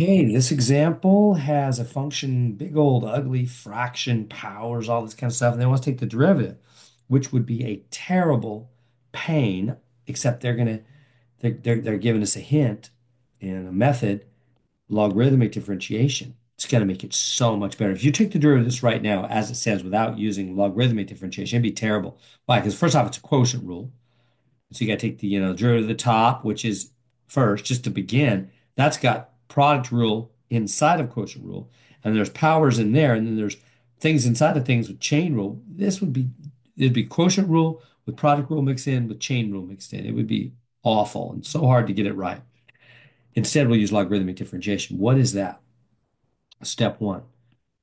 Okay, this example has a function, big old ugly fraction powers, all this kind of stuff, and they want to take the derivative, which would be a terrible pain, except they're giving us a hint in a method, logarithmic differentiation. It's going to make it so much better. If you take the derivative of this right now, as it stands, without using logarithmic differentiation, it'd be terrible. Why? Because first off, it's a quotient rule. So you got to take the, derivative of the top, which is first, just to begin. That's got product rule inside of quotient rule, and there's powers in there, and then there's things inside of things with chain rule. It'd be quotient rule with product rule mixed in with chain rule mixed in. It would be awful and so hard to get it right. Instead, we'll use logarithmic differentiation. What is that? Step one,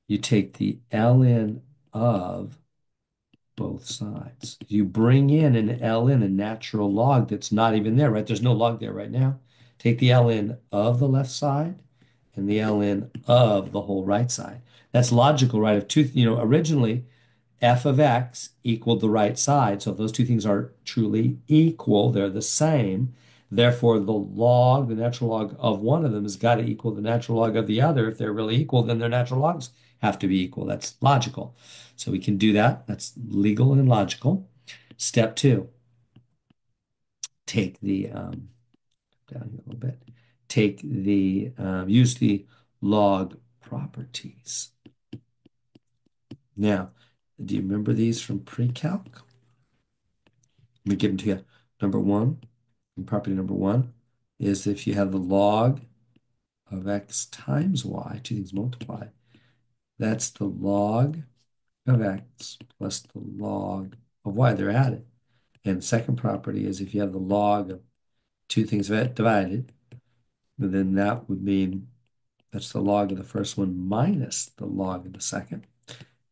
you take the ln of both sides. You bring in an ln, a natural log that's not even there, right? There's no log there right now. Take the ln of the left side and the ln of the whole right side. That's logical, right? If two, originally f of x equaled the right side. So if those two things are truly equal, they're the same. Therefore, the natural log of one of them has got to equal the natural log of the other. If they're really equal, then their natural logs have to be equal. That's logical. So we can do that. That's legal and logical. Step two, take the, down here a little bit, use the log properties. Now, do you remember these from pre-calc? Let me give them to you. Number one, property number one is if you have the log of x times y, two things multiplied, that's the log of x plus the log of y. They're added. And second property is if you have the log of two things divided, then that would mean that's the log of the first one minus the log of the second.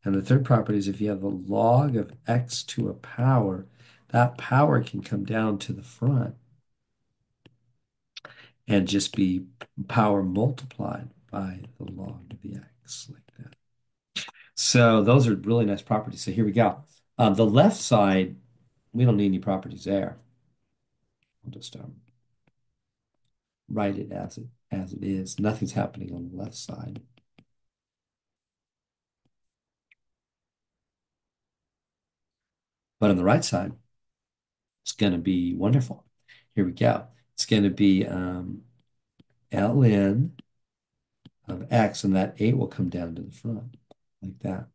And the third property is if you have the log of x to a power, that power can come down to the front and just be power multiplied by the log of the x, like that. So those are really nice properties. So here we go. The left side, we don't need any properties there. I'll just write it as it is. Nothing's happening on the left side. But on the right side, it's going to be wonderful. Here we go. It's going to be ln of x, and that 8 will come down to the front, like that.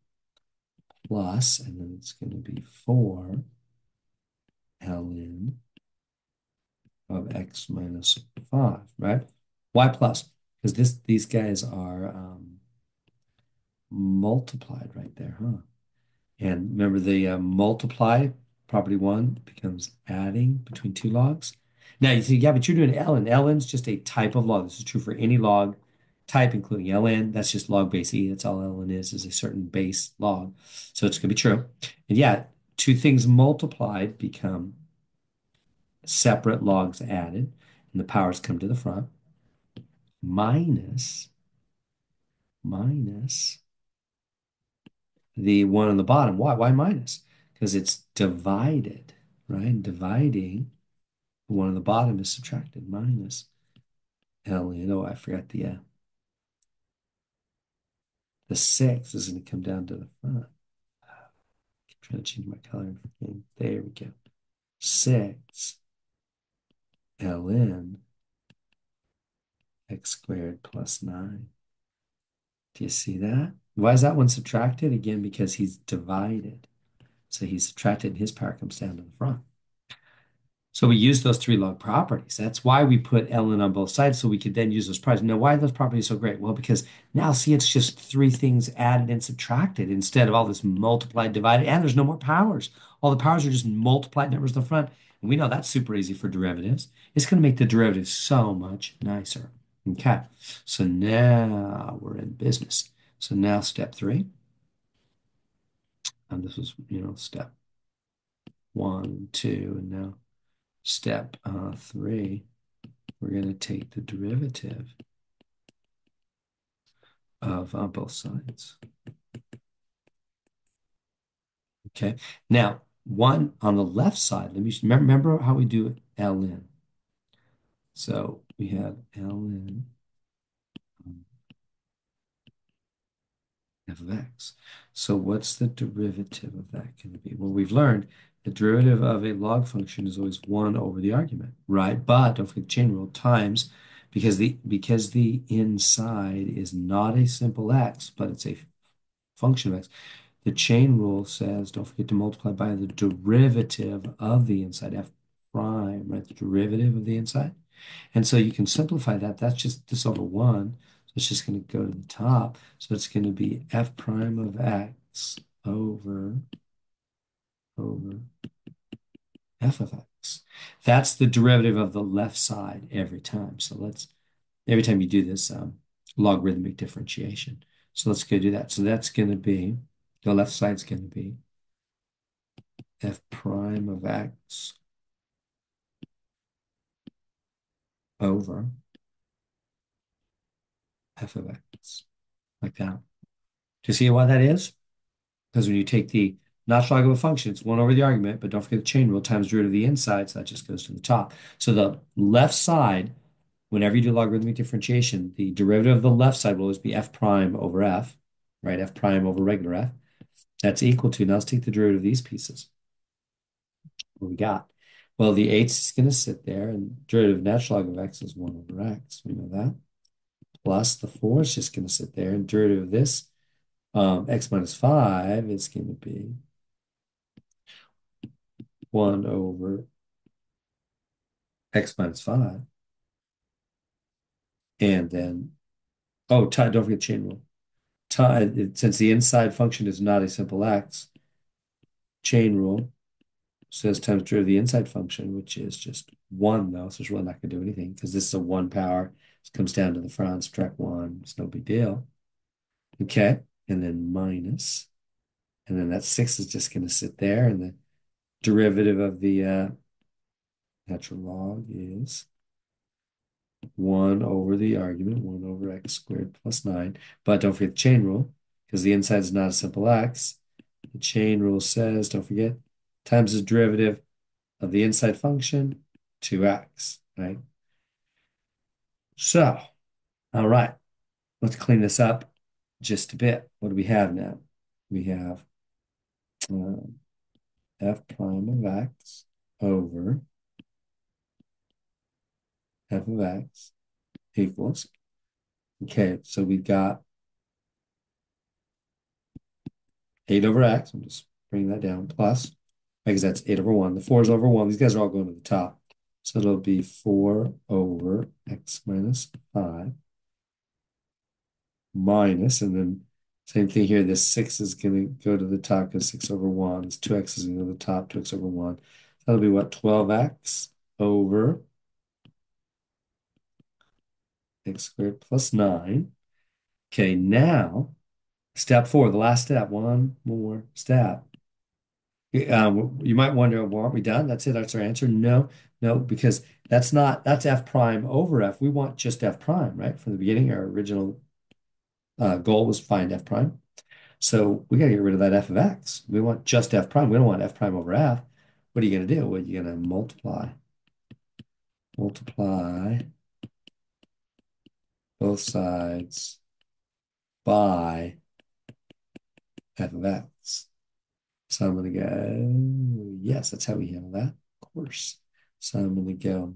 Plus, and then it's going to be 4 ln of x minus 5, right? Why plus? Because these guys are multiplied right there, huh? And remember the multiply, property one becomes adding between two logs. Now you say, yeah, but you're doing ln. Ln's just a type of log. This is true for any log type, including ln. That's just log base e. That's all ln is a certain base log. So it's going to be true. And yeah, two things multiplied become separate logs added, and the powers come to the front, minus the one on the bottom. Why? Why minus? Because it's divided, right? Dividing the one on the bottom is subtracted, minus ln. Oh, I forgot the 6 is going to come down to the front. Keep trying to change my color. There we go. 6 ln x squared plus 9. Do you see that? Why is that one subtracted? Again, because he's divided. So he's subtracted and his power comes down to the front. So we use those three log properties. That's why we put ln on both sides, so we could then use those properties. Now, why are those properties so great? Well, because now see, it's just three things added and subtracted instead of all this multiplied, divided, and there's no more powers. All the powers are just multiplied numbers in the front. And we know that's super easy for derivatives. It's going to make the derivative so much nicer. Okay, so now we're in business. So now step three, and this was, step one, two, and now step three, we're going to take the derivative of both sides. Okay. Now, one on the left side, let me remember how we do ln. So we have ln f of x. So what's the derivative of that going to be? Well, we've learned the derivative of a log function is always 1 over the argument, right? But don't forget the chain rule times, because the inside is not a simple x, but it's a function of x. The chain rule says don't forget to multiply by the derivative of the inside, f prime, right? The derivative of the inside. And so you can simplify that. That's just this over 1. So it's just going to go to the top. So it's going to be f prime of x over f of x. That's the derivative of the left side every time. So every time you do this logarithmic differentiation. So let's go do that. So that's going to be, the left side's going to be f prime of x over f of x, like that. Do you see what that is? Because when you take the notch log of a function, it's 1 over the argument, but don't forget the chain rule times root of the inside, so that just goes to the top. So the left side, whenever you do logarithmic differentiation, the derivative of the left side will always be f prime over f, right? F prime over regular f. That's equal to, now let's take the derivative of these pieces. What we got? Well, the 8 is going to sit there, and derivative of natural log of x is 1 over x. We know that. Plus the 4 is just going to sit there, and derivative of this, x minus 5 is going to be 1 over x minus 5. And then, oh, don't forget chain rule. Since the inside function is not a simple x, chain rule says times derivative of the inside function, which is just 1, though, so it's really not going to do anything because this is a 1 power. It comes down to the front, subtract 1. It's no big deal. Okay, and then minus. And then that 6 is just going to sit there, and the derivative of the natural log is 1 over the argument, 1 over x squared plus 9. But don't forget the chain rule, because the inside is not a simple x. The chain rule says, don't forget, times the derivative of the inside function, 2x, right? So, all right, let's clean this up just a bit. What do we have now? We have uh, f prime of x over f of x equals. Okay, so we've got 8 over x. I'm just bringing that down, plus, because that's 8 over 1. The 4 is over 1. These guys are all going to the top. So it'll be 4 over x minus 5 minus, and then same thing here. This 6 is going to go to the top because 6 over 1. This 2x is going to go to the top, 2x over 1. That'll be what? 12x over x squared plus 9. Okay, now step 4, the last step. One more step. You might wonder, well, aren't we done? That's it. That's our answer. No, no, because that's f prime over f. We want just f prime, right? From the beginning, our original goal was to find f prime. So we got to get rid of that f of x. We want just f prime. We don't want f prime over f. What are you going to do? Well, you're going to multiply both sides by f of x. So I'm going to go, yes, that's how we handle that, of course. So I'm going to go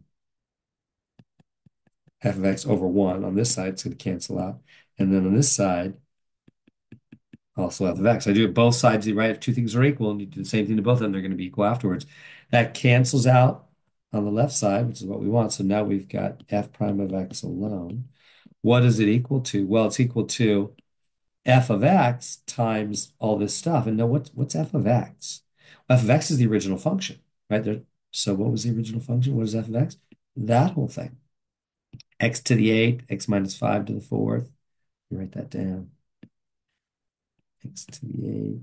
f of x over 1. On this side, it's going to cancel out. And then on this side, also f of x. I do it both sides, right? If two things are equal and you do the same thing to both of them, they're going to be equal afterwards. That cancels out on the left side, which is what we want. So now we've got f prime of x alone. What is it equal to? Well, it's equal to f of x times all this stuff. And now what's f of x? F of x is the original function, right? So what was the original function? What is f of x? That whole thing. X to the 8, x minus 5 to the 4th. You write that down. X to the 8.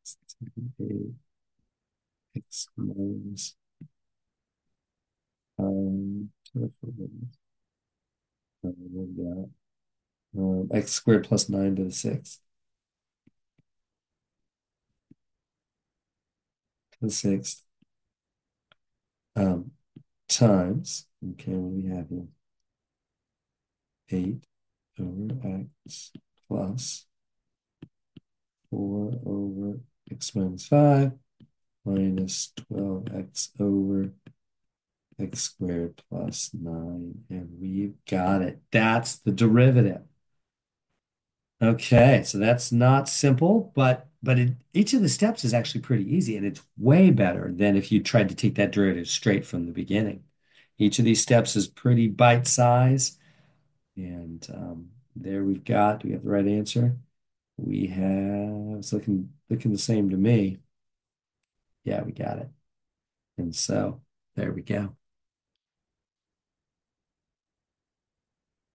X to the 8. X minus to the 4th. What we got? X squared plus 9 to the 6th. To the 6th. Um, times, okay, what do we have here? 8 over x plus 4 over x minus 5 minus 12x over x squared plus 9. And we've got it. That's the derivative. Okay, so that's not simple, but each of the steps is actually pretty easy, and it's way better than if you tried to take that derivative straight from the beginning. Each of these steps is pretty bite size, and there we've got. Do we have the right answer? We have. It's looking the same to me. Yeah, we got it. And so there we go.